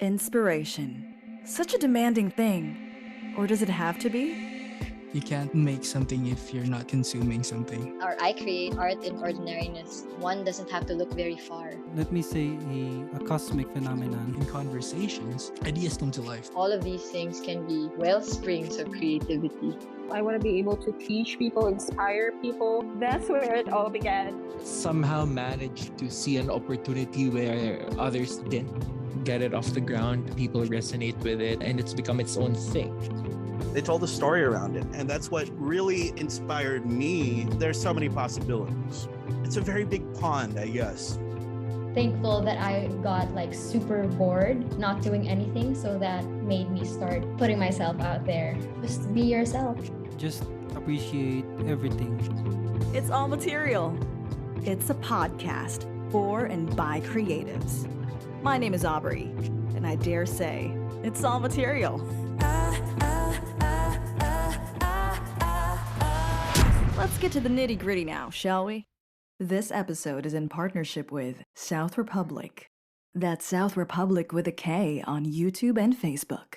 Inspiration. Such a demanding thing. Or does it have to be? You can't make something if you're not consuming something. Or I create art in ordinariness. One doesn't have to look very far. Let me say a cosmic phenomenon. In conversations, ideas come to life. All of these things can be well springs of creativity. I want to be able to teach people, inspire people. That's where it all began. Somehow managed to see an opportunity where others didn't. Get it off the ground, people resonate with it, and it's become its own thing. They told a story around it, and that's what really inspired me. There's so many possibilities. It's a very big pond, I guess. Thankful that I got super bored not doing anything, so that made me start putting myself out there. Just be yourself. Just appreciate everything. It's All Material. It's a podcast for and by creatives. My name is Aubrey, and I dare say it's all material. Let's get to the nitty-gritty now, shall we? This episode is in partnership with South Republik. That's South Republik with a K on YouTube and Facebook.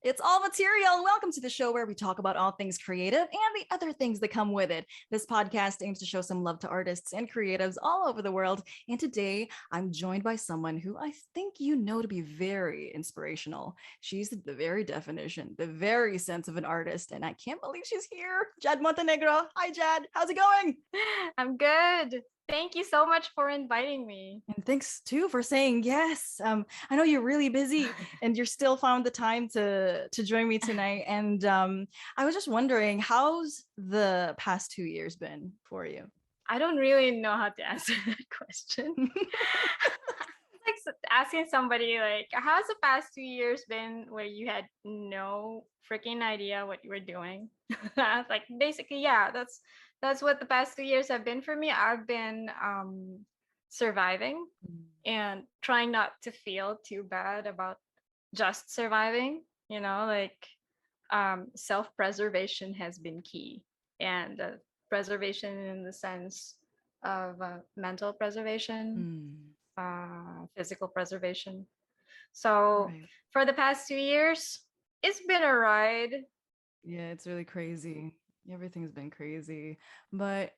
It's All Material. Welcome to the show where we talk about all things creative and the other things that come with it. This podcast aims to show some love to artists and creatives all over the world. And today I'm joined by someone who I think you know to be very inspirational. She's the very definition, the very sense of an artist. And I can't believe she's here. Jad Montenegro. Hi, Jad. How's it going? I'm good. Thank you so much for inviting me. And thanks too for saying yes. I know you're really busy and you're still found the time to join me tonight. And I was just wondering, how's the past 2 years been for you? I don't really know how to answer that question. Asking somebody how's the past 2 years been where you had no freaking idea what you were doing? Basically, yeah, that's what the past 2 years have been for me. I've been surviving and trying not to feel too bad about just surviving. Self-preservation has been key, and preservation in the sense of mental preservation, physical preservation. So for the past 2 years, it's been a ride. Yeah, it's really crazy. Everything's been crazy. But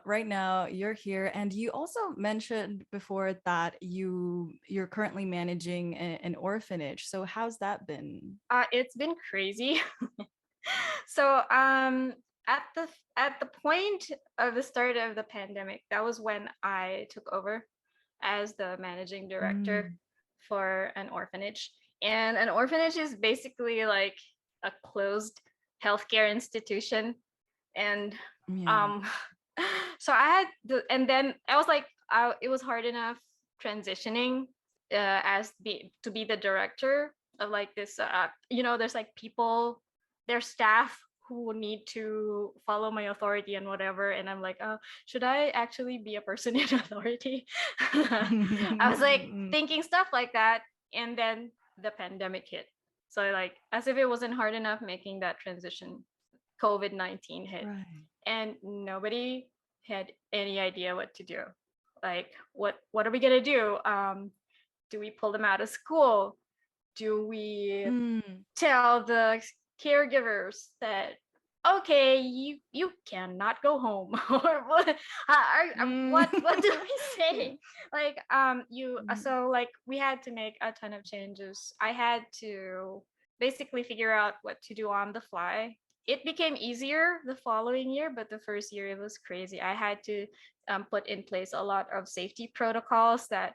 right now you're here, and you also mentioned before that you're currently managing an orphanage. So how's that been? It's been crazy. So at the point of the start of the pandemic, that was when I took over as the managing director for an orphanage. And an orphanage is basically like a closed healthcare institution. And so I had and then I was it was hard enough transitioning to be the director of this there's people, their staff who need to follow my authority and whatever, and I'm should I actually be a person in authority? I was thinking stuff like that, and then the pandemic hit. So as if it wasn't hard enough making that transition, COVID-19 hit, and nobody had any idea what to do. What are we gonna do? Do we pull them out of school? Do we tell the caregivers that okay, you cannot go home, or what do we say? So we had to make a ton of changes. I had to basically figure out what to do on the fly. It became easier the following year, but the first year it was crazy. I had to put in place a lot of safety protocols that,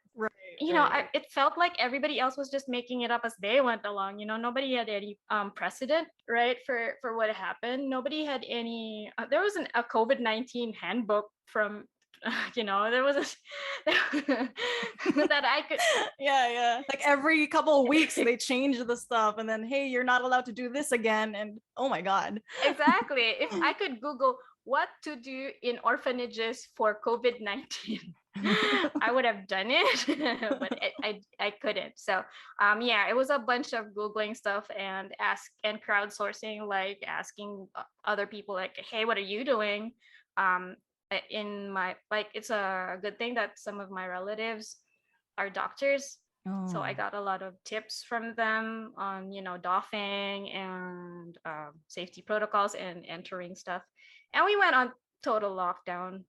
it felt like everybody else was just making it up as they went along. Nobody had any precedent, right, for what happened. Nobody had any. There wasn't a COVID-19 handbook from. There was that I could. Yeah. Every couple of weeks they change the stuff, and then hey, you're not allowed to do this again, and oh my god. Exactly. If I could Google what to do in orphanages for COVID-19, I would have done it, but I couldn't. So it was a bunch of Googling stuff and crowdsourcing, asking other people hey, what are you doing? In my it's a good thing that some of my relatives are doctors, So I Oh. got a lot of tips from them on, doffing and safety protocols and entering stuff. And we went on total lockdown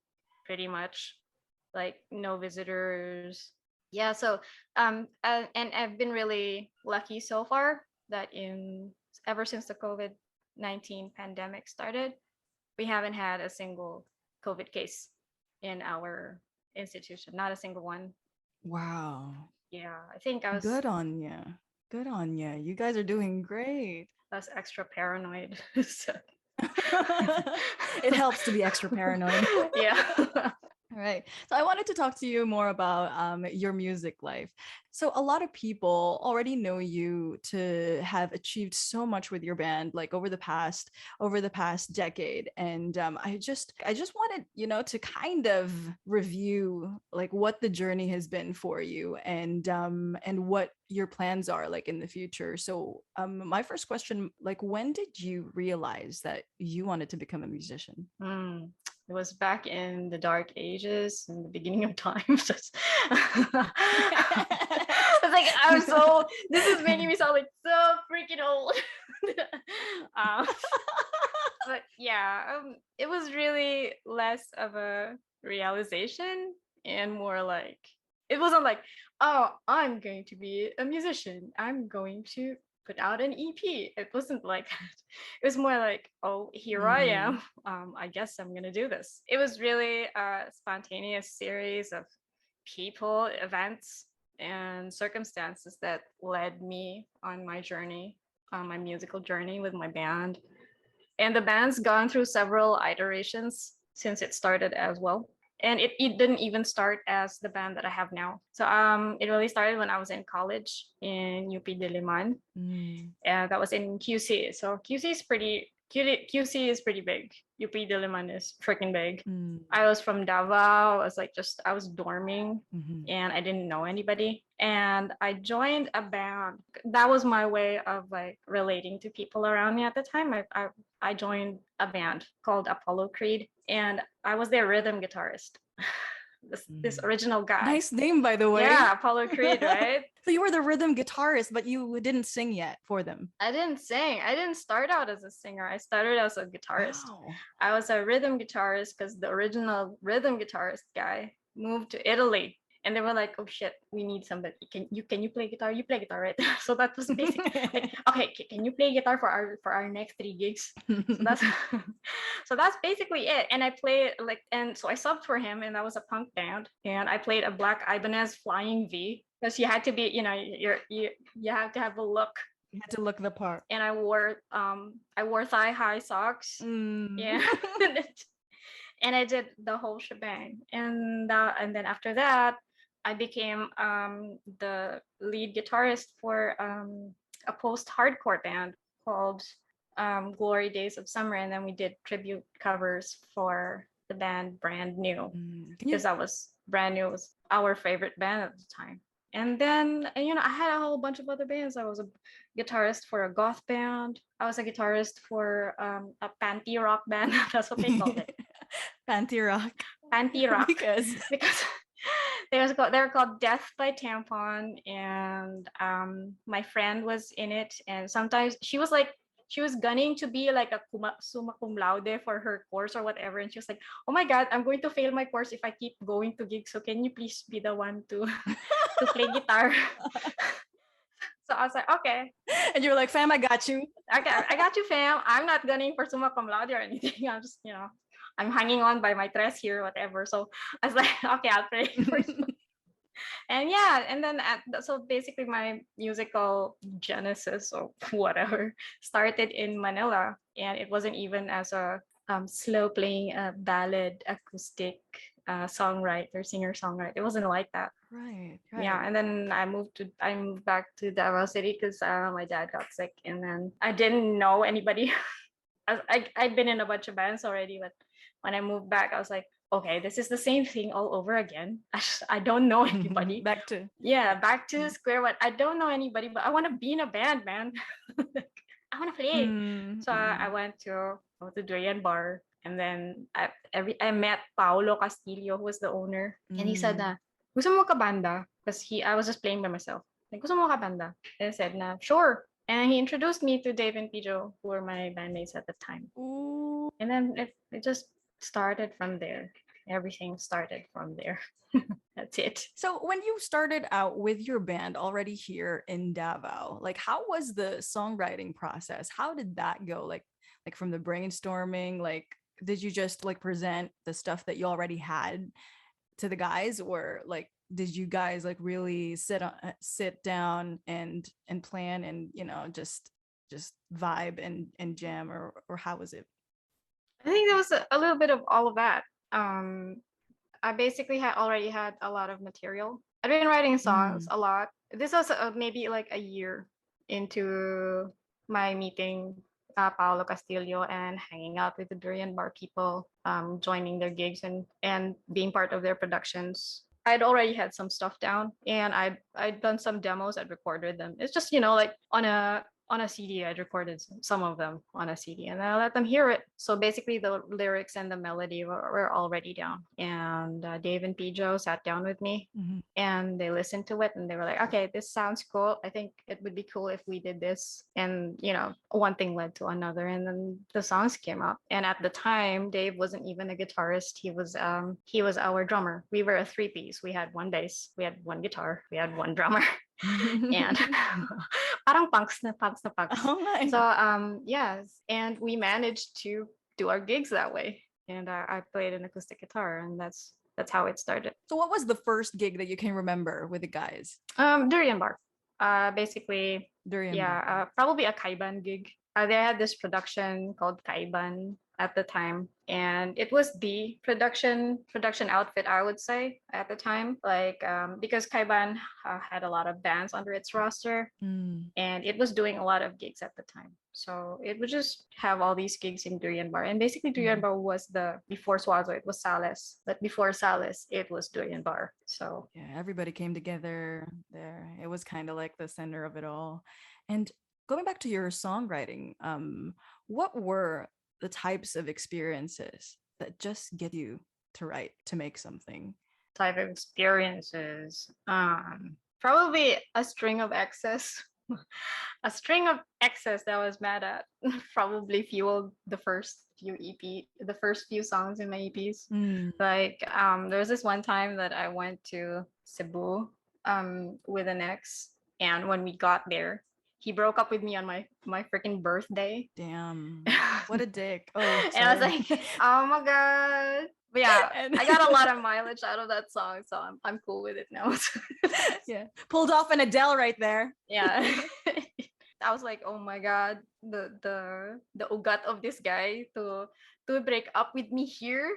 pretty much, like no visitors. Yeah, so and I've been really lucky so far that in ever since the COVID-19 pandemic started, we haven't had a single COVID case in our institution, not a single one. Wow. Yeah, I think I was Good on you. Good on you. You guys are doing great. I was extra paranoid. So It helps to be extra paranoid. yeah. All right. So I wanted to talk to you more about your music life. So a lot of people already know you to have achieved so much with your band, like over the past decade. And I just wanted, to kind of review like what the journey has been for you and what your plans are like in the future. So my first question, like, when did you realize that you wanted to become a musician? Mm. It was back in the dark ages, in the beginning of time. It's like this is making me sound like so freaking old. um, but yeah, it was really less of a realization and more like it wasn't like, oh, I'm going to be a musician. I'm going to put out an EP. It wasn't like that. It was more like, oh, here I am. I guess I'm gonna do this. It was really a spontaneous series of people, events, and circumstances that led me on my journey, on my musical journey with my band. And the band's gone through several iterations since it started as well. And it didn't even start as the band that I have now. So it really started when I was in college in UP Diliman. And that was in QC. So QC is pretty big. UP Diliman is freaking big. I was from Davao. I was dorming and I didn't know anybody. And I joined a band. That was my way of like relating to people around me at the time. I joined a band called Apollo Creed, and I was their rhythm guitarist. This original guy. Nice name, by the way. Yeah, Apollo Creed, right? So you were the rhythm guitarist, but you didn't sing yet for them. I didn't sing. I didn't start out as a singer. I started as a guitarist. Wow. I was a rhythm guitarist because the original rhythm guitarist guy moved to Italy. And they were like, "Oh shit, we need somebody. Can you play guitar? You play guitar, right?" So that was basically like, "Okay, can you play guitar for our next 3 gigs?" So that's so that's basically it. And I played and so I subbed for him, and that was a punk band. And I played a Black Ibanez Flying V because you had to be, you have to have a look. You had to look the part. And I wore thigh high socks. Yeah. And I did the whole shebang. And then after that, I became the lead guitarist for a post-hardcore band called Glory Days of Summer. And then we did tribute covers for the band Brand New. Because that was Brand New was our favorite band at the time. And then, I had a whole bunch of other bands. I was a guitarist for a goth band. I was a guitarist for a panty rock band. That's what they called it. Panty rock. Panty rock. because they're called Death by Tampon. And my friend was in it. And sometimes she was gunning to be like a summa cum laude for her course or whatever. And she was like, "Oh my God, I'm going to fail my course if I keep going to gigs. So can you please be the one to play guitar?" So I was like, "Okay." And you were like, "Fam, I got you." Okay, I got you, fam. I'm not gunning for summa cum laude or anything. I'm just, I'm hanging on by my dress here, whatever. So I was like, "Okay, I'll play for you." And yeah, and then so basically my musical genesis or whatever started in Manila, and it wasn't even as a slow playing ballad acoustic singer songwriter. It wasn't like that. Right. Yeah, and then I moved back to Davao City because my dad got sick, and then I didn't know anybody. I'd been in a bunch of bands already, but when I moved back, I was like, okay, this is the same thing all over again. I don't know anybody. Back to square one. I don't know anybody, but I want to be in a band, man. I want to play. So I went to Duyan Bar, and then I met Paolo Castillo, who was the owner, and he said, "Gusto mo ka banda?" Because I was just playing by myself. like, gusto mo kabanda? And I said na, sure. And he introduced me to Dave and Pijo, who were my bandmates at the time. Ooh. And then it just started from there. Everything started from there. That's it. So when you started out with your band already here in Davao, like how was the songwriting process? How did that go? Like from the brainstorming, like did you just like present the stuff that you already had to the guys, or like did you guys like really sit down and plan and just vibe and jam, or how was it? I think there was a little bit of all of that. I basically had already had a lot of material. I've been writing songs a lot. This was maybe like a year into my meeting Paolo Castillo and hanging out with the Durian Bar people, joining their gigs and being part of their productions. I'd already had some stuff down, and I'd done some demos. I'd recorded them. It's just like on a CD. I'd recorded some of them on a CD, and I let them hear it. So basically, the lyrics and the melody were already down. And Dave and Pijo sat down with me, and they listened to it, and they were like, "Okay, this sounds cool. I think it would be cool if we did this." And one thing led to another, and then the songs came up. And at the time, Dave wasn't even a guitarist. He was our drummer. We were a three-piece. We had one bass, we had one guitar, we had one drummer. And parang punks na punks. Oh my. So yes, and we managed to do our gigs that way. And I played an acoustic guitar, and that's how it started. So what was the first gig that you can remember with the guys? Durian Bar. Basically, Durian Bar. probably a Kaiban gig. They had this production called Kaiban at the time, and it was the production outfit, I would say, at the time, like because Kaiban had a lot of bands under its roster, and it was doing a lot of gigs at the time. So it would just have all these gigs in Durian Bar, and basically Durian Bar was before Swazo, it was Sales, but before Sales, it was Durian Bar. So yeah, everybody came together there. It was kind of like the center of it all. And going back to your songwriting, what were the types of experiences that just get you to write, to make something? Type of experiences, probably a string of exes. A string of exes that I was mad at probably fueled the first few songs in my EPs. Like there was this one time that I went to Cebu with an ex, and when we got there, he broke up with me on my freaking birthday. Damn. What a dick. Oh, and I was like, oh my god. But yeah, I got a lot of mileage out of that song, so I'm cool with it now. Yeah, pulled off an Adele right there. Yeah. I was like, oh my god, the ugat of this guy to break up with me here.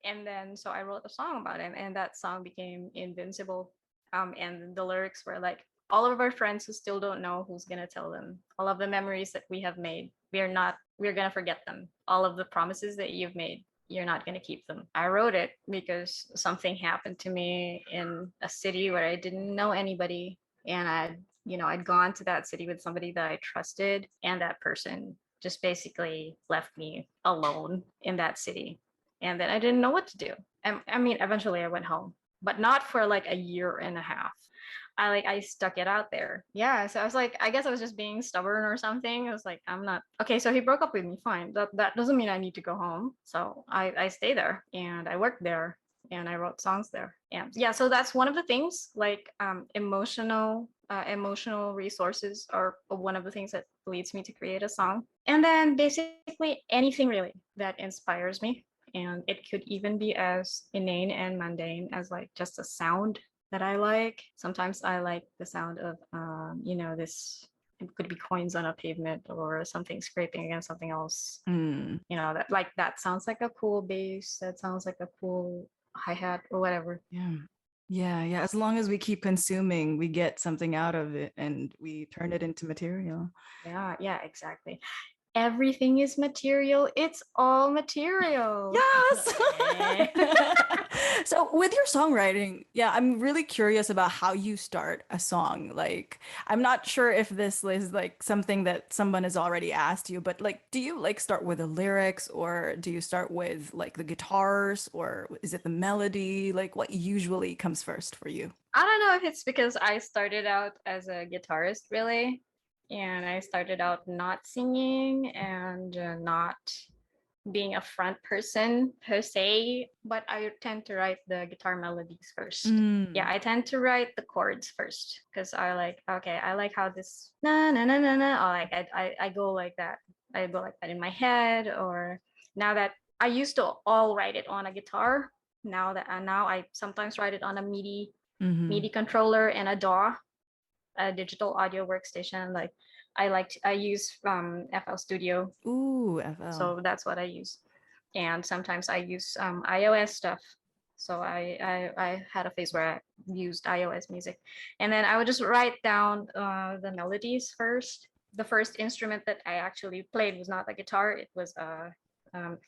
And then so I wrote a song about him, and that song became Invincible. And the lyrics were like, all of our friends who still don't know, who's gonna tell them? All of the memories that we have made, we're gonna forget them. All of the promises that you've made, you're not gonna keep them. I wrote it because something happened to me in a city where I didn't know anybody, and I'd gone to that city with somebody that I trusted, and that person just basically left me alone in that city. And then I didn't know what to do. I mean, eventually I went home, but not for like a year and a half. I stuck it out there. Yeah. So I was like, I guess I was just being stubborn or something. I was like, I'm not okay. So he broke up with me. Fine. That doesn't mean I need to go home. So I stay there, and I worked there, and I wrote songs there. And yeah, so that's one of the things, like emotional resources are one of the things that leads me to create a song. And then basically anything really that inspires me. And it could even be as inane and mundane as like just a sound that I like. Sometimes I like the sound of this, it could be coins on a pavement or something scraping against something else. That sounds like a cool bass, that sounds like a cool hi-hat or whatever. Yeah. As long as we keep consuming, we get something out of it, and we turn it into material. Yeah, exactly. Everything is material. It's all material. Yes. So with your songwriting, yeah, I'm really curious about how you start a song. Like, I'm not sure if this is like something that someone has already asked you, but like, do you like start with the lyrics, or do you start with like the guitars, or is it the melody? Like, what usually comes first for you? I don't know if it's because I started out as a guitarist, really, and I started out not singing and not being a front person per se, but I tend to write the guitar melodies first. Yeah, I tend to write the chords first because I like, okay, I like how this na na na na na, or like I go like that. I go like that in my head, or now that I used to all write it on a guitar. Now I sometimes write it on a MIDI controller and a DAW, a digital audio workstation. Like I use FL Studio, Ooh, FL. so that's what I use. And sometimes I use iOS stuff. So I had a phase where I used iOS music, and then I would just write down the melodies first. The first instrument that I actually played was not a guitar; it was a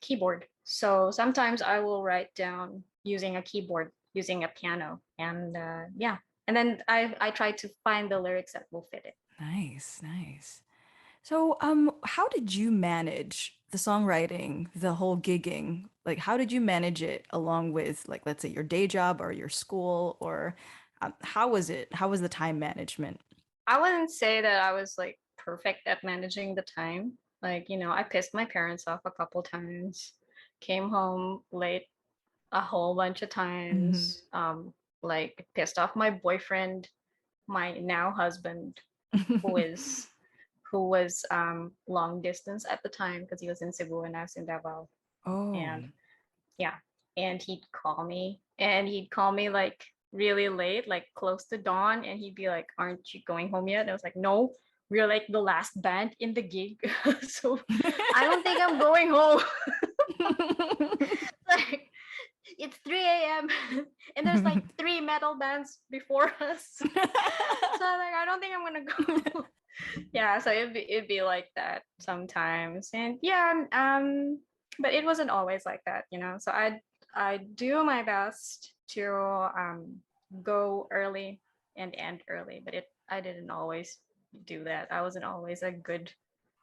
keyboard. So sometimes I will write down using a keyboard, using a piano, and yeah, and then I try to find the lyrics that will fit it. Nice, nice. So, how did you manage the songwriting, the whole gigging? Like, how did you manage it along with, like, let's say your day job or your school, or how was it? How was the time management? I wouldn't say that I was like perfect at managing the time. Like, I pissed my parents off a couple times, came home late a whole bunch of Mhm. times, like pissed off my boyfriend, my now husband, who is who was long distance at the time because he was in Cebu and I was in Davao. Oh. And yeah, and he'd call me like really late, like close to dawn, and he'd be like, aren't you going home yet? And I was like, no, we're like the last band in the gig. So I don't think I'm going home. Like, it's 3 a.m. and there's like three metal bands before us. So I'm like, I don't think I'm gonna go. Yeah, so it'd be like that sometimes. And yeah, but it wasn't always like that, so I do my best to go early and end early, but I didn't always do that. I wasn't always a good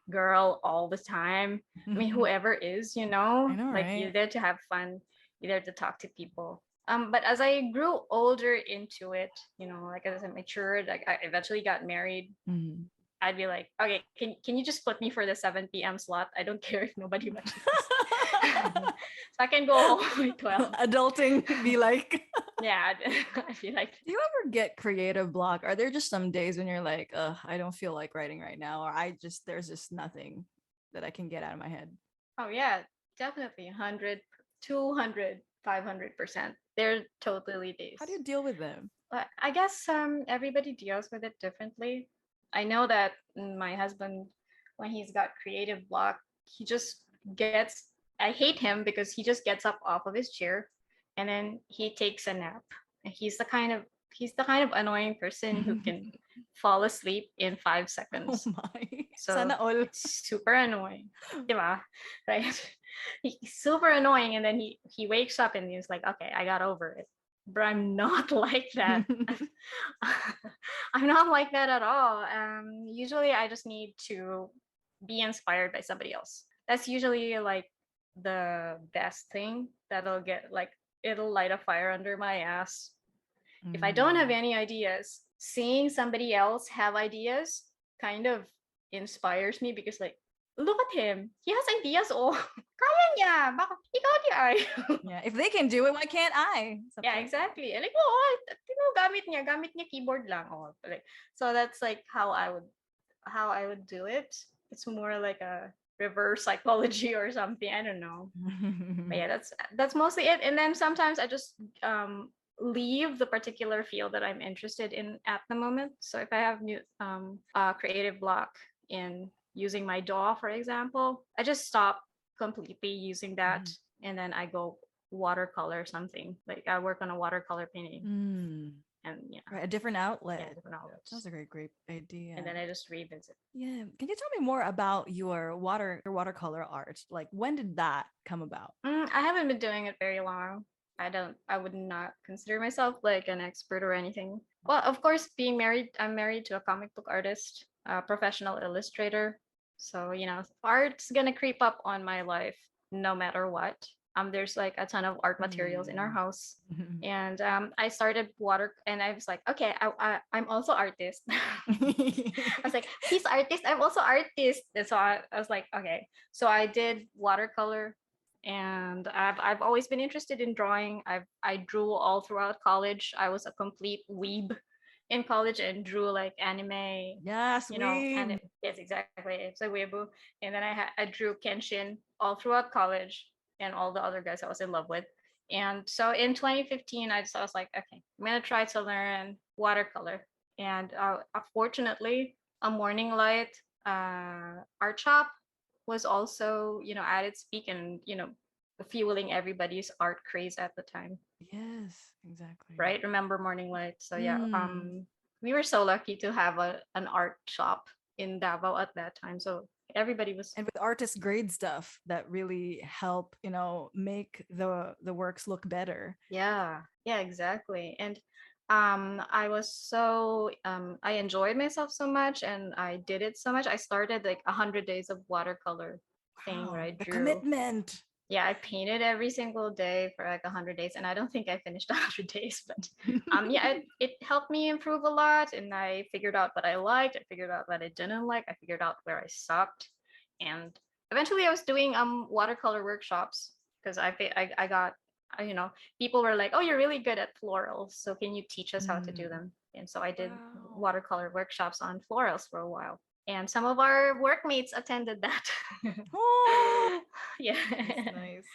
girl all the time. I mean, whoever is, I know, like, you're right? there to have fun, you're there to talk to people. But as I grew older into it, like as I matured, like I eventually got married, Mhm. I'd be like, okay, can you just put me for the 7 p.m. slot? I don't care if nobody watches this. So I can go home by 12. Adulting be like. Yeah, I feel like, Do you ever get creative block? Are there just some days when you're like, I don't feel like writing right now, or there's just nothing that I can get out of my head? oh yeah, definitely 100, 200, 500%. They're totally days. How do you deal with them? But I guess everybody deals with it differently. I know that my husband, when he's got creative block, he just gets. I hate him because he just gets up off of his chair, and then he takes a nap. And he's the kind of annoying person who can fall asleep in 5 seconds. Oh my. So Sana all. it's super annoying, diba? Right? He's super annoying, and then he wakes up and he's like, "Okay, I got over it." But I'm not like that. I'm not like that at all. Usually I just need to be inspired by somebody else. That's usually like the best thing that'll get, like, it'll light a fire under my ass. If I don't have any ideas, seeing somebody else have ideas kind of inspires me because, like, look at him. He has ideas. Oh, kaya niya. Bakit ikaw di ay? Yeah, if they can do it, why can't I? Yeah, exactly. And like, oh, gamit niya keyboard lang. Oh, like, so that's like how I would do it. It's more like a reverse psychology or something. I don't know. But yeah, that's mostly it. And then sometimes I just leave the particular field that I'm interested in at the moment. So if I have new creative block in using my DAW, for example, I just stop completely using that, and then I go watercolor something. Like, I work on a watercolor painting, and yeah, Right, a different outlet. yeah, different outlets. Sounds like a great idea. And then I just revisit. Yeah. Can you tell me more about your watercolor art? Like, when did that come about? I haven't been doing it very long. I would not consider myself like an expert or anything. Well, of course, being married, I'm married to a comic book artist, a professional illustrator. So, art's gonna creep up on my life no matter what. There's like a ton of art materials in our house, and I started water, and I was like, okay, I'm also artist. I was like, he's artist, I'm also artist. And so I was like, okay. So I did watercolor, and I've always been interested in drawing. I drew all throughout college. I was a complete weeb in college and drew like anime. Yes, And yes, exactly. It's a weeaboo. And then I drew Kenshin all throughout college and all the other guys I was in love with. And so in 2015, I was like, okay, I'm gonna try to learn watercolor. And fortunately, a Morning Light art shop was also, at its peak, and fueling everybody's art craze at the time. Yes, exactly. Right? Remember Morning Light? So yeah, Mm. we were so lucky to have an art shop in Davao at that time. So everybody was, And with artist grade stuff that really help, make the works look better. yeah, exactly. And I was so I enjoyed myself so much, and I did it so much. I started like 100 days of watercolor thing where I The drew. commitment. Yeah, I painted every single day for like 100 days, and I don't think I finished 100 days, but yeah, it helped me improve a lot, and I figured out what I liked, I figured out what I didn't like, I figured out where I sucked, and eventually I was doing watercolor workshops because I got people were like, oh, you're really good at florals, so can you teach us how to do them? And so I did watercolor workshops on florals for a while, and some of our workmates attended that. Oh, Yeah. nice.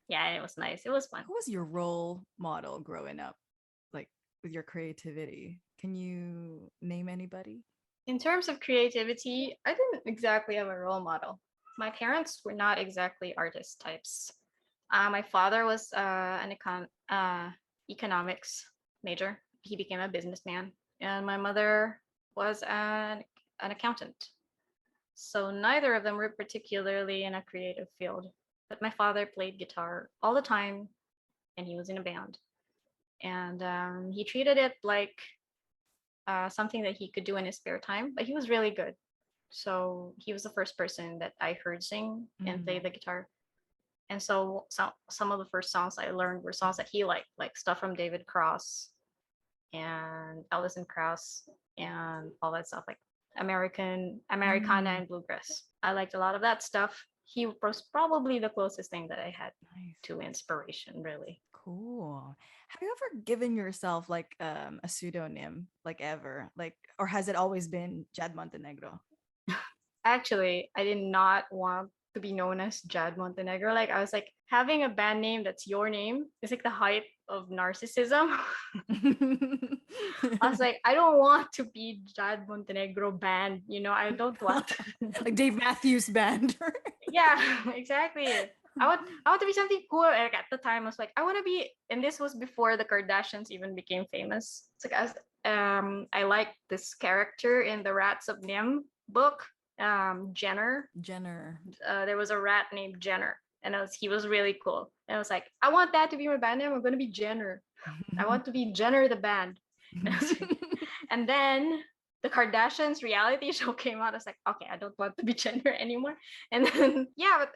Yeah, it was nice. It was fun. Who was your role model growing up, like with your creativity? Can you name anybody? In terms of creativity, I didn't exactly have a role model. My parents were not exactly artist types. My father was economics major. He became a businessman, and my mother was an accountant. So neither of them were particularly in a creative field. But my father played guitar all the time, and he was in a band. And he treated it like something that he could do in his spare time, but he was really good. So he was the first person that I heard sing and play the guitar. And so some of the first songs I learned were songs that he liked, like stuff from David Cross and Alison Krauss and all that stuff, like Americana and bluegrass. I liked a lot of that stuff. He was probably the closest thing that I had to inspiration, really. Cool. Have you ever given yourself like a pseudonym, like ever? Like, or has it always been Jad Montenegro? Actually, I did not want to be known as Jad Montenegro. Like, I was like, having a band name that's your name is like the height of narcissism. I was like, I don't want to be Jad Montenegro band, I don't want like Dave Matthews Band. Yeah, exactly. I want to be something cool. Like at the time, I was like, I want to be, and this was before the Kardashians even became famous. It's like I like this character in the Rats of Nim book, Jenner. There was a rat named Jenner, and he was really cool. And I was like, I want that to be my band name. I'm gonna be Jenner. I want to be Jenner the band. And then the Kardashians reality show came out. I was like, okay, I don't want to be Jenner anymore. And then but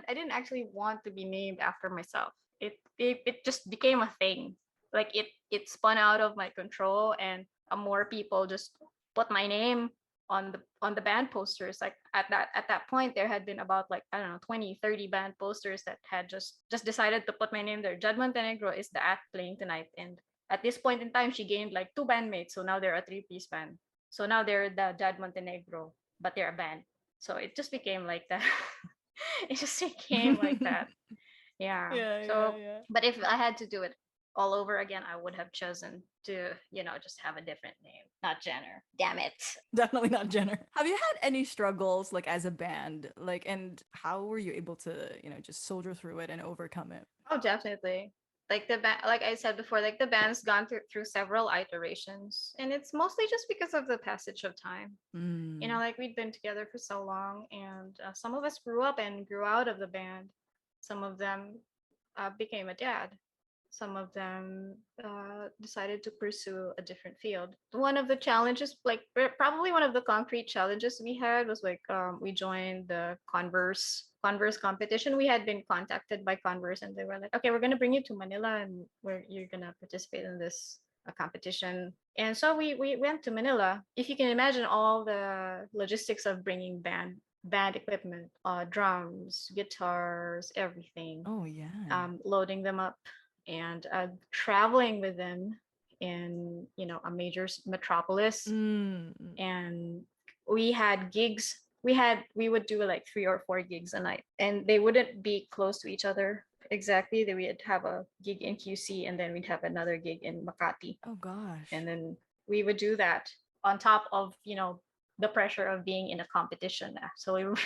I didn't actually want to be named after myself. It just became a thing. Like it spun out of my control, and more people just put my name on the band posters. Like at that point there had been about like, I don't know, 20-30 band posters that had just decided to put my name there. Jad Montenegro is the act playing tonight, and at this point in time she gained like 2 bandmates, so now they're a 3-piece band. So now they're the Jad Montenegro, but they're a band. So it just became like that. It just became like that. Yeah. But if I had to do it all over again, I would have chosen to, just have a different name, not Jenner. Damn it. Definitely not Jenner. Have you had any struggles like as a band? Like, and how were you able to, just soldier through it and overcome it? Oh, definitely. Like the band, like I said before, like the band's gone through several iterations, and it's mostly just because of the passage of time. Like we'd been together for so long, and some of us grew up and grew out of the band. Some of them became a dad. Some of them decided to pursue a different field. One of the challenges, like probably one of the concrete challenges we had was like we joined the Converse competition. We had been contacted by Converse and they were like, okay, we're gonna bring you to Manila and you're gonna participate in this competition. And so we went to Manila. If you can imagine all the logistics of bringing band equipment, drums, guitars, everything, Oh yeah. loading them up and traveling with them in a major metropolis. And we had gigs. We would do like 3 or 4 gigs a night, and they wouldn't be close to each other exactly. That we'd have a gig in QC, and then we'd have another gig in Makati, Oh gosh. and then we would do that on top of the pressure of being in a competition. So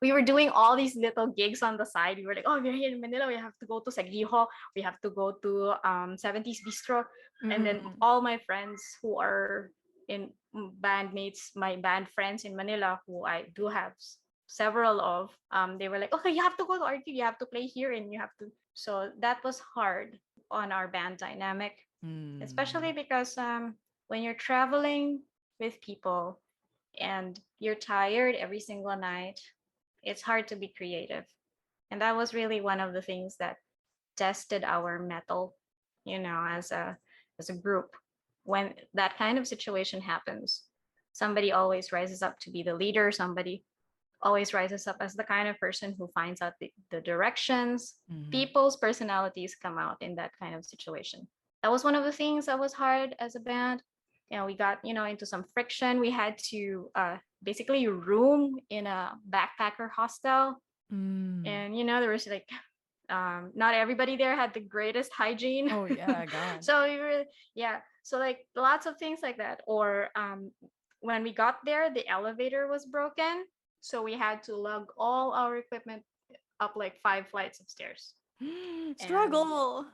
we were doing all these little gigs on the side. We were like, oh, we're here in Manila. We have to go to Sagriho. We have to go to 70s Bistro. And then all my friends who are in bandmates, my band friends in Manila, who I do have several of, they were like, okay, you have to go to RQ. You have to play here and you have to. So that was hard on our band dynamic, especially because when you're traveling with people and you're tired every single night, it's hard to be creative. And that was really one of the things that tested our mettle, as a group. When that kind of situation happens, somebody always rises up to be the leader, somebody always rises up as the kind of person who finds out the directions. People's personalities come out in that kind of situation. That was one of the things that was hard as a band. We got into some friction. We had to basically room in a backpacker hostel, and there was like not everybody there had the greatest hygiene. Oh yeah, God. So we were so like lots of things like that. Or when we got there, the elevator was broken, so we had to lug all our equipment up like 5 flights of stairs. Struggle.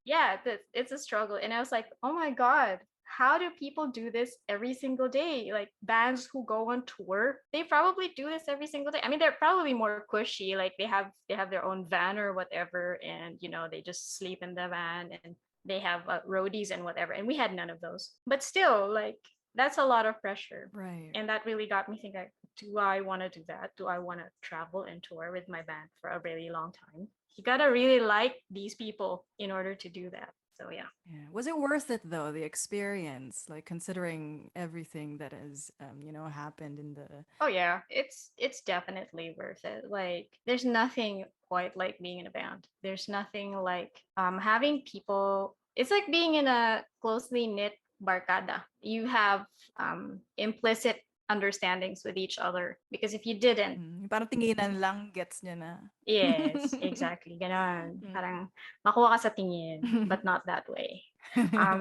It's a struggle. And I was like, oh my God, how do people do this every single day? Like bands who go on tour, they probably do this every single day. I mean, they're probably more cushy, like they have their own van or whatever, and they just sleep in the van, and they have roadies and whatever. And we had none of those. But still, like, that's a lot of pressure. Right. And that really got me thinking, do I want to do that? Do I want to travel and tour with my band for a really long time? You gotta really like these people in order to do that. So yeah. Was it worth it though, the experience, like considering everything that has happened in the Oh yeah, it's definitely worth it. Like there's nothing quite like being in a band. There's nothing like having people. It's like being in a closely knit barkada. You have implicit understandings with each other, because if you didn't, parang tinginan lang, gets niya na. yes, exactly. Ganon. Parang makuha ka sa tingin, but not that way.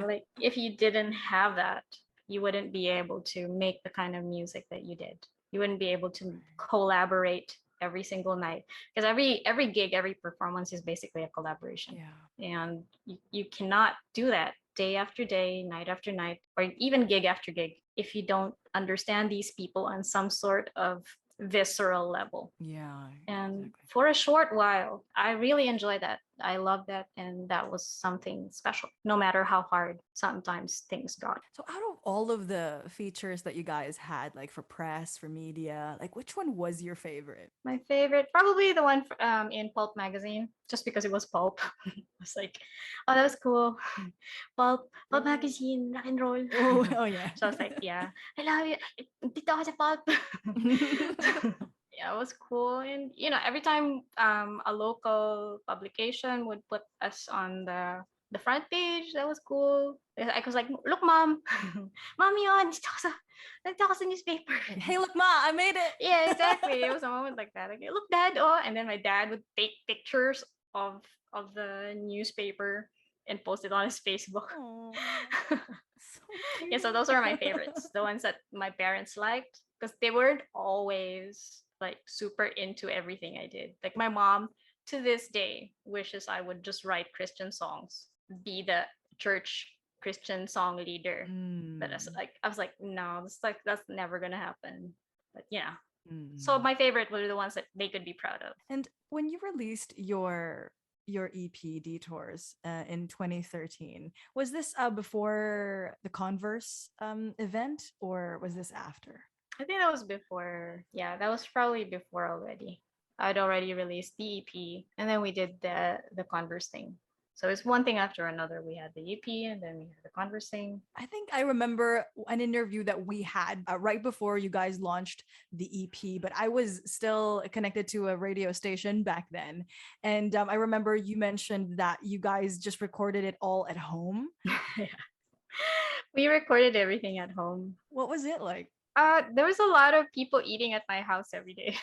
Like if you didn't have that, you wouldn't be able to make the kind of music that you did. You wouldn't be able to collaborate every single night, because every gig, every performance is basically a collaboration. And you cannot do that day after day, night after night, or even gig after gig if you don't understand these people on some sort of visceral level. And for a short while, I really enjoyed that. I loved that, and that was something special, no matter how hard sometimes things got. So out of all of the features that you guys had, like for press, for media, like which one was your favorite? My favorite, probably the one in Pulp magazine, just because it was Pulp. I was like, oh, that was cool. Pulp magazine, rock and roll. Oh yeah. So I was like, yeah, I love it. Dito ako sa Pulp. Yeah, it was cool. And every time a local publication would put us on the front page, that was cool. I was like, look, mom, mommy, dito ako sa newspaper. Hey, look, ma, I made it. Yeah, exactly. It was a moment like that. Like, look, dad, oh, and then my dad would take pictures of the newspaper and post it on his Facebook. Yeah, so those are my favorites, the ones that my parents liked, because they weren't always like super into everything I did. Like my mom to this day wishes I would just write Christian songs, be the church Christian song leader. But I was like, no, that's never gonna happen. But yeah. So my favorite were the ones that they could be proud of. And when you released your your EP Detours in 2013. Was this before the Converse event, or was this after? I think that was before. Yeah, that was probably before already. I'd already released the EP, and then we did the Converse thing. So it's one thing after another. We had the EP, and then we had the Converse thing. I think I remember an interview that we had right before you guys launched the EP, but I was still connected to a radio station back then. And I remember you mentioned that you guys just recorded it all at home. Yeah. We recorded everything at home. What was it like? There was a lot of people eating at my house every day.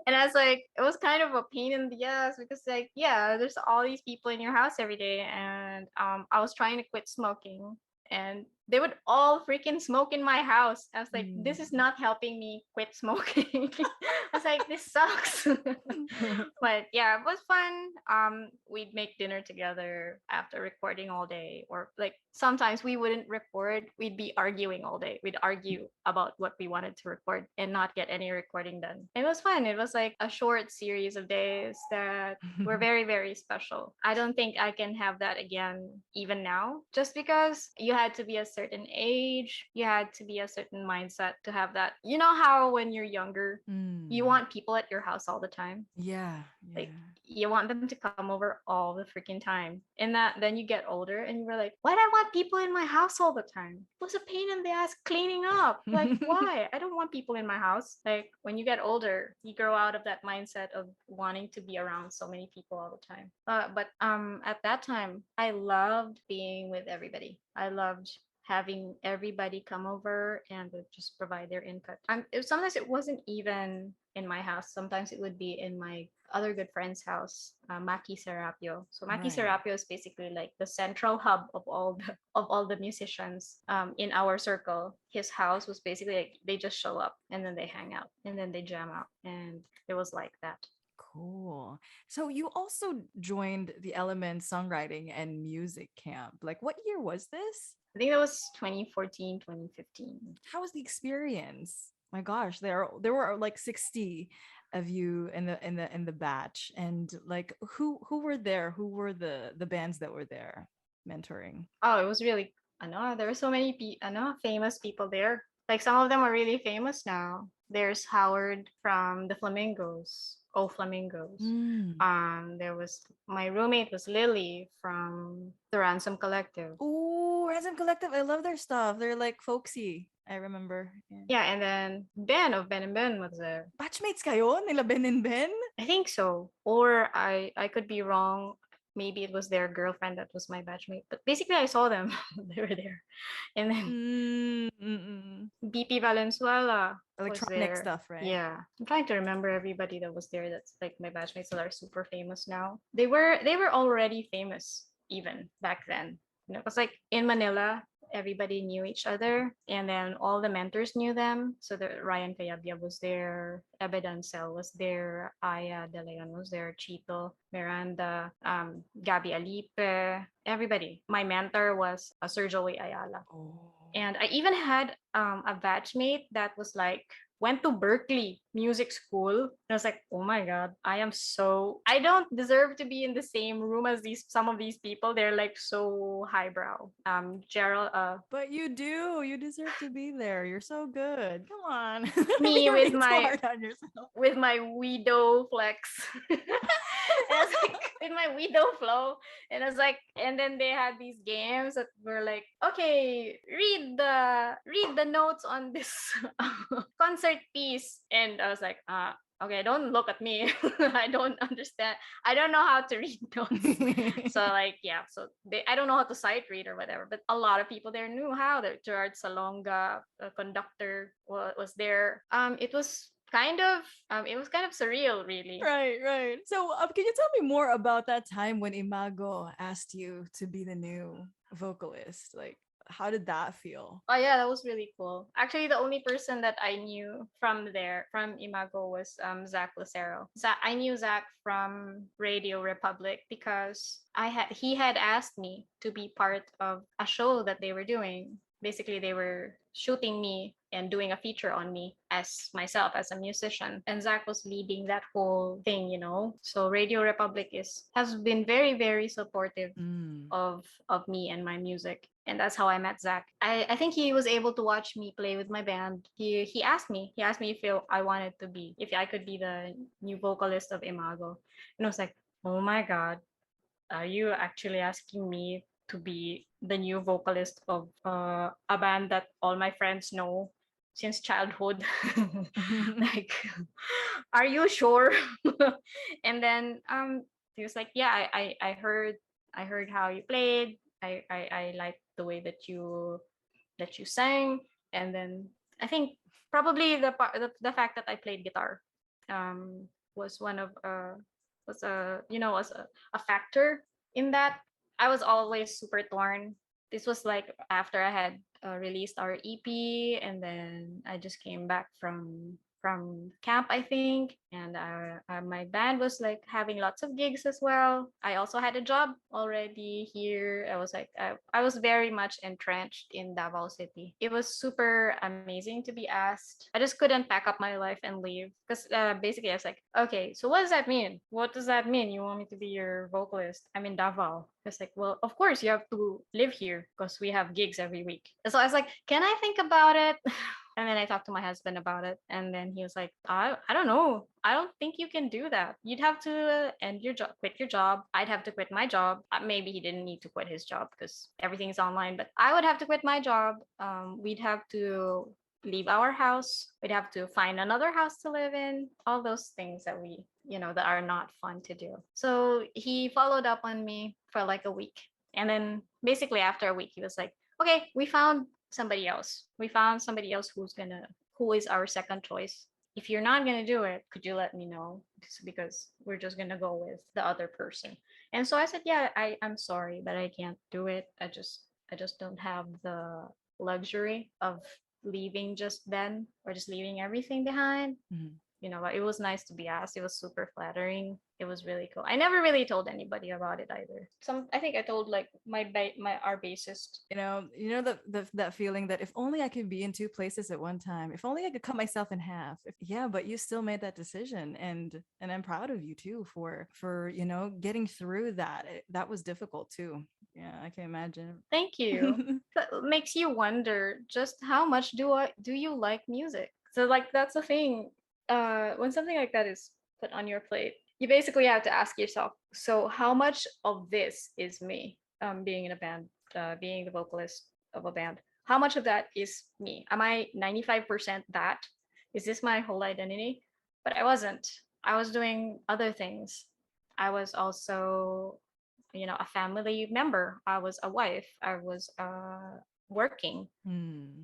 And I was like, it was kind of a pain in the ass because like, yeah, there's all these people in your house every day. And I was trying to quit smoking and they would all freaking smoke in my house. I was like, this is not helping me quit smoking. I was like, this sucks. But yeah, it was fun. We'd make dinner together after recording all day, or like sometimes we wouldn't record, we'd be arguing all day. We'd argue about what we wanted to record and not get any recording done. It was fun. It was like a short series of days that were very, very special. I don't think I can have that again even now, just because you had to be a certain age, you had to be a certain mindset to have that. You know how when you're younger, you want people at your house all the time? Yeah. Like you want them to come over all the freaking time. And that then you get older and you were like, why do I want people in my house all the time? It was a pain in the ass cleaning up. Like, why? I don't want people in my house. Like when you get older, you grow out of that mindset of wanting to be around so many people all the time. But at that time, I loved being with everybody. I loved having everybody come over and would just provide their input. Sometimes it wasn't even in my house. Sometimes it would be in my other good friend's house, Maki Serapio. So Maki Serapio is basically like the central hub of all the musicians in our circle. His house was basically like they just show up and then they hang out and then they jam out, and it was like that. Cool. So you also joined the Element Songwriting and Music Camp. Like, what year was this? I think that was 2014, 2015. How was the experience? My gosh, there were like 60 of you in the batch, and like who were there? Who were the bands that were there mentoring? Oh, it was really, I know there were so many famous people there. Like some of them are really famous now. There's Howard from the Flamingos. Oh, Flamingos. There was my roommate was Lily from the Ransom Collective. Oh, Ransom Collective! I love their stuff. They're like folksy. I remember. Yeah, and then Ben of Ben and Ben was there. Batchmates kayo nila Ben and Ben? I think so. Or I could be wrong. Maybe it was their girlfriend that was my batchmate. But basically, I saw them. They were there. And then BP Valenzuela. Electronic stuff, right? Yeah. I'm trying to remember everybody that was there that's like my batchmates that are super famous now. They were already famous even back then. You know, it was like in Manila, everybody knew each other, and then all the mentors knew them. So Ryan Cayabia was there, Ebe Dancel was there, Aya De Leon was there, Chito, Miranda, Gabby Alipe, everybody. My mentor was Sergio Ayala. And I even had a batchmate that was like went to Berkeley Music School. And I was like, oh my God, I don't deserve to be in the same room as some of these people. They're like so highbrow. Gerald. But you do. You deserve to be there. You're so good. Come on. Me with my hard on yourself. With my widow flex. And I was like, with my widow flow. And I was like, and then they had these games that were like, okay, read the notes on this concert piece. And I was like, okay, don't look at me. I don't understand. I don't know how to read notes. So like, yeah, so I don't know how to sight read or whatever, but a lot of people there knew how. Gerard Salonga, the conductor, was there. It was kind of surreal, really. Right. So can you tell me more about that time when Imago asked you to be the new vocalist? Like, how did that feel? Oh yeah, that was really cool. Actually, the only person that I knew from Imago was Zach Lucero. I knew Zach from Radio Republic because he had asked me to be part of a show that they were doing basically they were shooting me and doing a feature on me as myself as a musician, and Zach was leading that whole thing, you know. So Radio Republic has been very, very supportive Mm. of me and my music, and that's how I met Zach. I think he was able to watch me play with my band. He asked me I wanted to be, if I could be the new vocalist of Imago, and I was like, oh my god, are you actually asking me to be the new vocalist of a band that all my friends know since childhood? Like, are you sure? And then he was like, yeah, I heard how you played. I liked the way that you sang. And then I think probably the fact that I played guitar um was one of was a you know was a factor in that. I was always super torn. This was like after I had released our EP, and then I just came back from camp, I think, and my band was like having lots of gigs as well. I also had a job already here. I was very much entrenched in Davao City. It was super amazing to be asked. I just couldn't pack up my life and leave because basically I was like, okay, so what does that mean? What does that mean? You want me to be your vocalist? I'm in Davao. It's like, well, of course you have to live here because we have gigs every week. So I was like, can I think about it? And then I talked to my husband about it, and then he was like, I don't know. I don't think you can do that. You'd have to end your job, quit your job. I'd have to quit my job. Maybe he didn't need to quit his job because everything's online, but I would have to quit my job. We'd have to leave our house. We'd have to find another house to live in. All those things that that are not fun to do. So he followed up on me for like a week. And then basically after a week, he was like, okay, we found somebody else. We found somebody else who is our second choice. If you're not gonna do it, could you let me know? Because we're just gonna go with the other person. And so I said, yeah, I'm sorry, but I can't do it. I just don't have the luxury of leaving just then, or just leaving everything behind. Mhm. But it was nice to be asked. It was super flattering. It was really cool. I never really told anybody about it either. I think I told like our bassist. That feeling that if only I could be in two places at one time, if only I could cut myself in half. Yeah, but you still made that decision, and I'm proud of you too for getting through that. That was difficult too. Yeah, I can imagine. Thank you. That makes you wonder just how much do you like music? So like that's the thing. When something like that is put on your plate, you basically have to ask yourself, so how much of this is me? Being in a band, being the vocalist of a band. How much of that is me? Am I 95% that? Is this my whole identity? But I wasn't. I was doing other things. I was also a family member. I was a wife. I was working.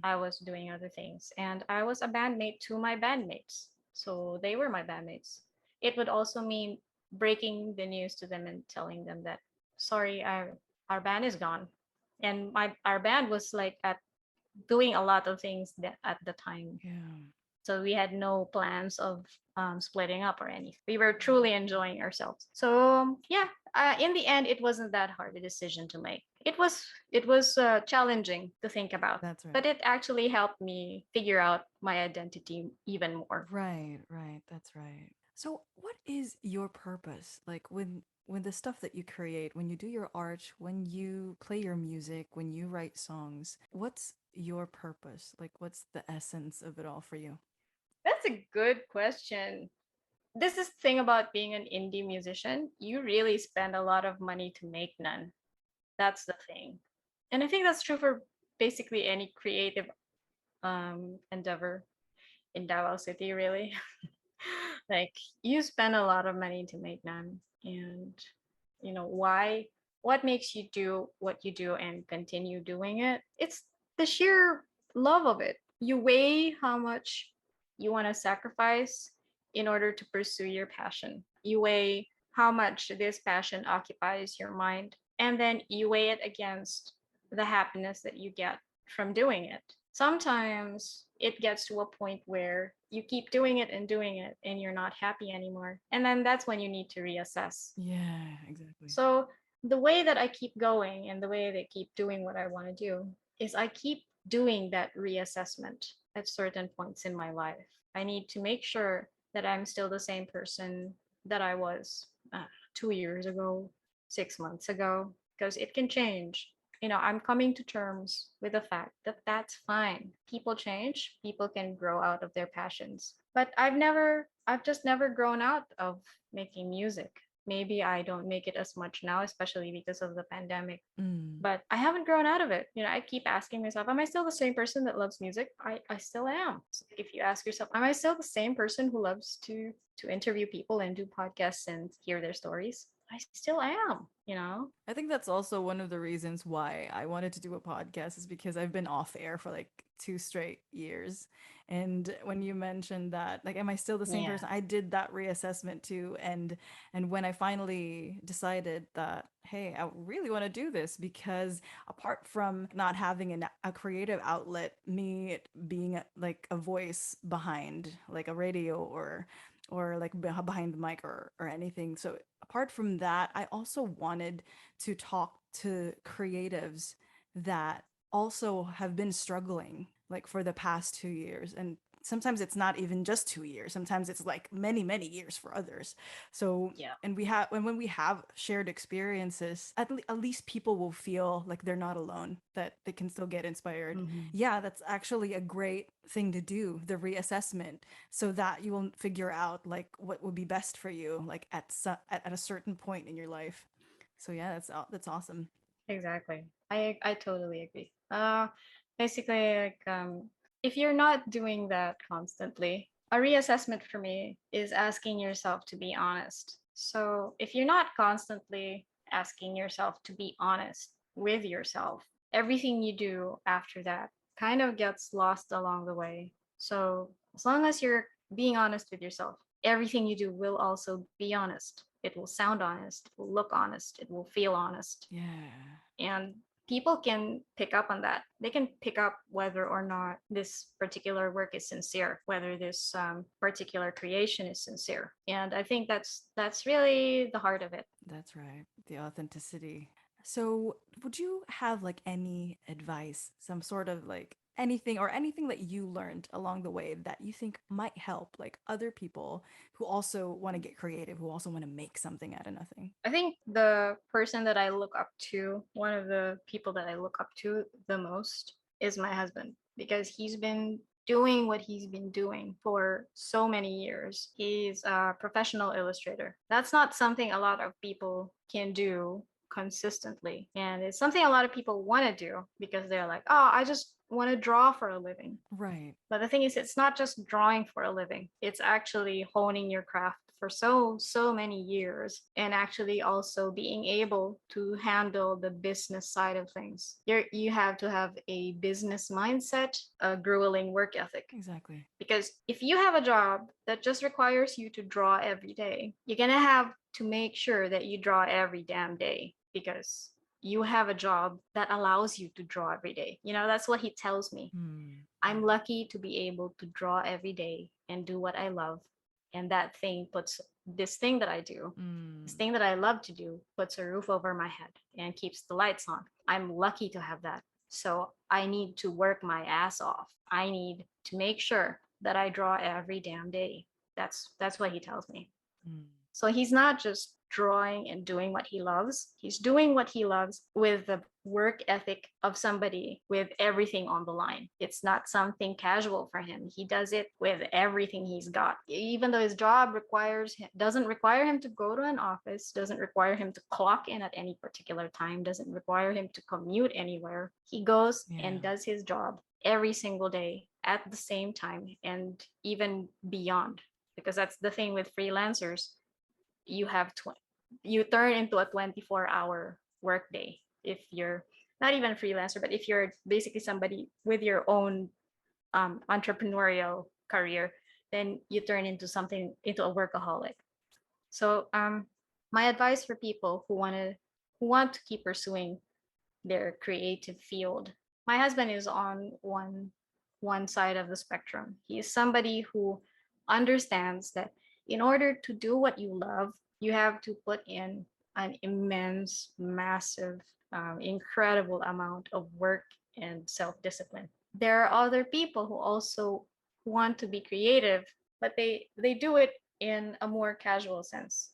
I was doing other things, and I was a bandmate to my bandmates, so they were my bandmates. It would also mean breaking the news to them and telling them that, sorry, our band is gone. And our band was like at doing a lot of things at the time. Yeah. So we had no plans of splitting up or anything. We were truly enjoying ourselves. So yeah, in the end, it wasn't that hard a decision to make. It was challenging to think about. That's right. But it actually helped me figure out my identity even more. Right, right. That's right. So, what is your purpose? Like when the stuff that you create, when you do your art, when you play your music, when you write songs, what's your purpose? Like what's the essence of it all for you? That's a good question. This is the thing about being an indie musician. You really spend a lot of money to make none. That's the thing. And I think that's true for basically any creative endeavor in Davao City, really. Like you spend a lot of money to make none. And why? What makes you do what you do and continue doing it? It's the sheer love of it. You weigh how much you want to sacrifice in order to pursue your passion. You weigh how much this passion occupies your mind, and then you weigh it against the happiness that you get from doing it. Sometimes it gets to a point where you keep doing it and you're not happy anymore. And then that's when you need to reassess. Yeah, exactly. So the way that I keep going and the way that I keep doing what I want to do is I keep doing that reassessment at certain points in my life. I need to make sure that I'm still the same person that I was 2 years ago, 6 months ago, because it can change. I'm coming to terms with the fact that that's fine. People change, people can grow out of their passions. But I've just never grown out of making music. Maybe I don't make it as much now, especially because of the pandemic. Mm. But I haven't grown out of it. I keep asking myself, am I still the same person that loves music? I still am. So if you ask yourself, am I still the same person who loves to interview people and do podcasts and hear their stories? I still am. I think that's also one of the reasons why I wanted to do a podcast is because I've been off air for like 2 straight years. And when you mentioned that, like, am I still the same Yeah. person? I did that reassessment too. And when I finally decided that, hey, I really want to do this because apart from not having a creative outlet, me being like a voice behind like a radio or like behind the mic or anything. So apart from that, I also wanted to talk to creatives that also have been struggling like for the past 2 years. And sometimes it's not even just 2 years. Sometimes it's like many, many years for others. So Yeah. and when we have shared experiences, at least people will feel like they're not alone, that they can still get inspired. Mhm. Yeah, that's actually a great thing to do, the reassessment, so that you will figure out like what would be best for you like at a certain point in your life. So yeah, that's awesome. Exactly. I totally agree. Basically, like, if you're not doing that constantly, a reassessment for me is asking yourself to be honest. So if you're not constantly asking yourself to be honest with yourself, everything you do after that kind of gets lost along the way. So as long as you're being honest with yourself, everything you do will also be honest. It will sound honest, it will look honest, it will feel honest. Yeah. And people can pick up on that. They can pick up whether or not this particular work is sincere, whether this particular creation is sincere. And I think that's really the heart of it. That's right. The authenticity. So, would you have like any advice, some sort of like anything that you learned along the way that you think might help like other people who also want to get creative, who also want to make something out of nothing? I think the person that I look up to, one of the people that I look up to the most, is my husband, because he's been doing what he's been doing for so many years. He's a professional illustrator. That's not something a lot of people can do consistently. And it's something a lot of people want to do because they're like, oh, I just want to draw for a living. Right. But the thing is, it's not just drawing for a living. It's actually honing your craft for so many years, and actually also being able to handle the business side of things. You have to have a business mindset, a grueling work ethic. Exactly. Because if you have a job that just requires you to draw every day, you're gonna have to make sure that you draw every damn day, because you have a job that allows you to draw every day. That's what he tells me. I'm lucky to be able to draw every day and do what I love. And that thing puts this thing that I do, this thing that I love to do, puts a roof over my head and keeps the lights on. I'm lucky to have that. So I need to work my ass off. I need to make sure that I draw every damn day. That's what he tells me. So he's not just drawing and doing what he loves. He's doing what he loves with the work ethic of somebody with everything on the line. It's not something casual for him. He does it with everything he's got. Even though his job doesn't require him to go to an office, doesn't require him to clock in at any particular time, doesn't require him to commute anywhere. He goes and does his job every single day at the same time and even beyond. Because that's the thing with freelancers, you turn into a 24-hour workday if you're not even a freelancer, but if you're basically somebody with your own entrepreneurial career, then you turn into a workaholic. So my advice for people who want to keep pursuing their creative field, my husband is on one side of the spectrum. He is somebody who understands that in order to do what you love, you have to put in an immense, massive, incredible amount of work and self-discipline. There are other people who also want to be creative, but they do it in a more casual sense.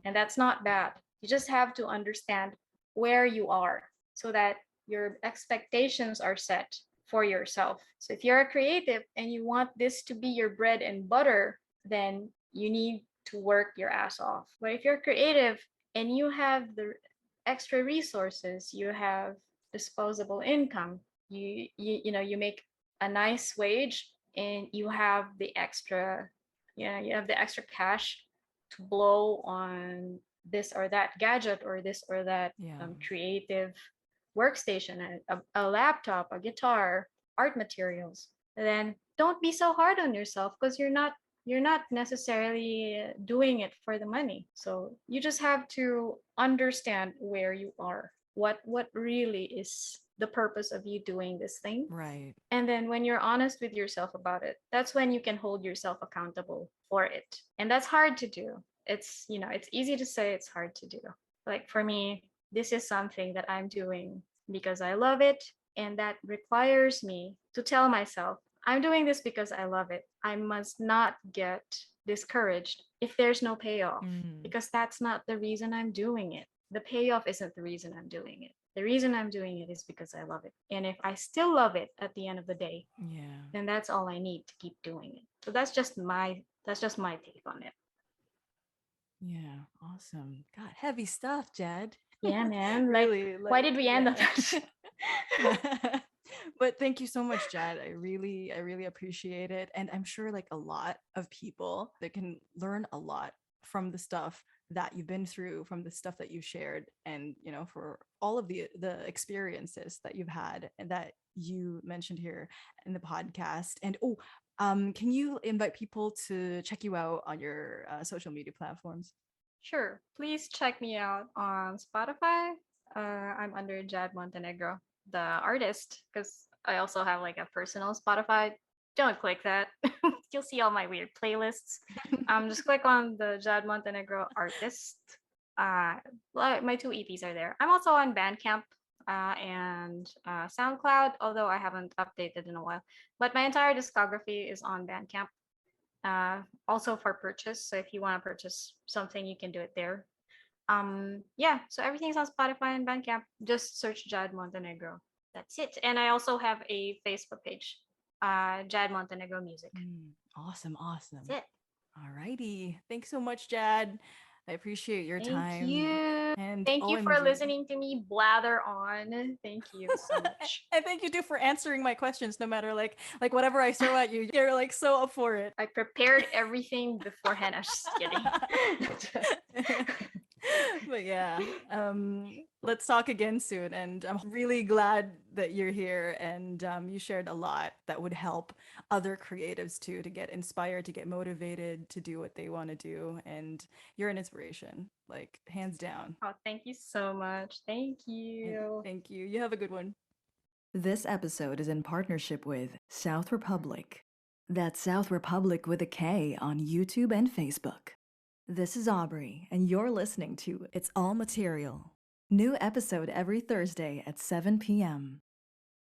And that's not bad. You just have to understand where you are so that your expectations are set for yourself. So if you're a creative and you want this to be your bread and butter, then you need to work your ass off. But if you're creative and you have the extra resources, you have disposable income, you make a nice wage and you have the extra, you have the extra cash to blow on this or that gadget or this or that Yeah. creative workstation, a laptop, a guitar, art materials, then don't be so hard on yourself because you're not necessarily doing it for the money. So you just have to understand where you are, what really is the purpose of you doing this thing. Right. And then when you're honest with yourself about it, that's when you can hold yourself accountable for it. And that's hard to do. It's easy to say, it's hard to do. Like for me, this is something that I'm doing because I love it. And that requires me to tell myself, I'm doing this because I love it. I must not get discouraged if there's no payoff, because that's not the reason I'm doing it. The payoff isn't the reason I'm doing it. The reason I'm doing it is because I love it. And if I still love it at the end of the day, Yeah. then that's all I need to keep doing it. So that's just my take on it. Yeah. Awesome. God, heavy stuff, Jad. Yeah, man. Really. Why did we end on yeah. that? But thank you so much, Jad. I really appreciate it. And I'm sure like a lot of people that can learn a lot from the stuff that you've been through, from the stuff that you've shared, and for all of the experiences that you've had and that you mentioned here in the podcast. And can you invite people to check you out on your social media platforms? Sure. Please check me out on Spotify. I'm under Jad Montenegro, the artist, because I also have like a personal Spotify. Don't click that. You'll see all my weird playlists. Just click on the Jad Montenegro artist. My 2 EPs are there. I'm also on Bandcamp and SoundCloud, although I haven't updated in a while. But my entire discography is on Bandcamp. Also for purchase. So if you want to purchase something, you can do it there. Yeah, so everything's on Spotify and Bandcamp. Just search Jad Montenegro. That's it. And I also have a Facebook page, Jad Montenegro Music. Awesome. That's it. Alrighty. Thanks so much, Jad. I appreciate your time. Thank you. And Thank you for OMG. listening to me blather on. Thank you so much. And thank you too for answering my questions, no matter like whatever I throw at you, you're like so up for it. I prepared everything beforehand. I'm just kidding. But yeah, let's talk again soon. And I'm really glad that you're here, and you shared a lot that would help other creatives too to get inspired, to get motivated to do what they want to do. And you're an inspiration, like hands down. Oh, thank you so much. Thank you. Thank you. You have a good one. This episode is in partnership with South Republik. That's South Republik with a K on YouTube and Facebook. This is Aubrey, and you're listening to It's All Material. New episode every Thursday at 7 p.m.